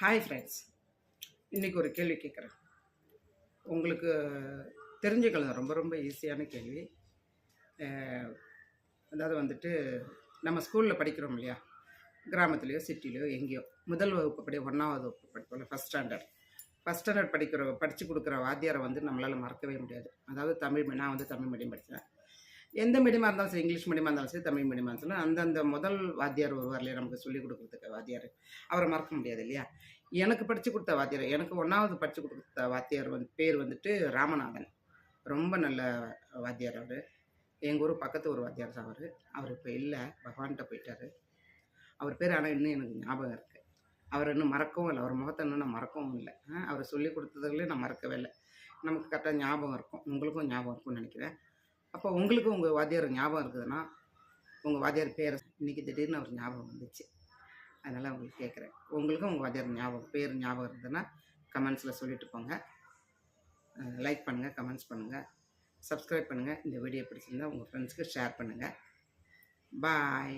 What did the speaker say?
Hi friends, இன்றைக்கி ஒரு கேள்வி கேட்குறேன். உங்களுக்கு தெரிஞ்சுக்கலாம், ரொம்ப ரொம்ப ஈஸியான கேள்வி. அதாவது வந்துட்டு நம்ம ஸ்கூலில் படிக்கிறோம் இல்லையா, கிராமத்துலேயோ சிட்டிலேயோ எங்கேயோ முதல் வகுப்பு படி 1ஆவது வகுப்பு படிப்போம், ஃபஸ்ட் ஸ்டாண்டர்ட் படித்து கொடுக்குற வாத்தியாரை வந்து நம்மளால் மறக்கவே முடியாது. அதாவது நான் வந்து தமிழ் மீடியம் படித்தேன். எந்த மீடியமாக இருந்தாலும் சரி, இங்கிலீஷ் மீடியமாக இருந்தாலும் சரி, தமிழ் மீடியமாக இருந்தாலும் அந்தந்த முதல் வாத்தியார் வருவார் இல்லையா, நமக்கு சொல்லிக் கொடுக்குறதுக்கு வாத்தியார், அவரை மறக்க முடியாது இல்லையா. எனக்கு படித்து கொடுத்த வாத்தியார், எனக்கு 1ஆவது படித்து கொடுத்த வாத்தியார் பேர் வந்துட்டு ராமநாதன். ரொம்ப நல்ல வாத்தியார் அவர். எங்கள் ஊர் பக்கத்து ஒரு வாத்தியார் தான் அவர் இப்போ இல்லை, பகவான்கிட்ட போயிட்டார். அவர் பேர் ஆனால் இன்னும் எனக்கு ஞாபகம் இருக்குது. அவர் இன்னும் மறக்கவும் இல்லை, அவர் முகத்தை இன்னும் நான் மறக்கவும் இல்லை. அவர் சொல்லி கொடுத்ததுலேயே நான் மறக்கவே இல்லை. நமக்கு கரெக்டாக ஞாபகம் இருக்கும், உங்களுக்கும் ஞாபகம் இருக்கும்னு நினைக்கிறேன். அப்போ உங்களுக்கு உங்கள் வாத்தியார் ஞாபகம் இருக்குதுன்னா, உங்கள் வாத்தியார் பேர் இன்றைக்கி திடீர்னு அவர் ஞாபகம் வந்துச்சு, அதனால் உங்களுக்கு கேட்குறேன். உங்களுக்கும் உங்கள் வாத்தியார் பேர் ஞாபகம் இருந்ததுன்னா கமெண்ட்ஸில் சொல்லிட்டு போங்க. லைக் பண்ணுங்கள், கமெண்ட்ஸ் பண்ணுங்கள், சப்ஸ்கிரைப் பண்ணுங்கள். இந்த வீடியோ பிடிச்சிருந்தால் உங்கள் ஃப்ரெண்ட்ஸ்க்கு ஷேர் பண்ணுங்கள். பாய்.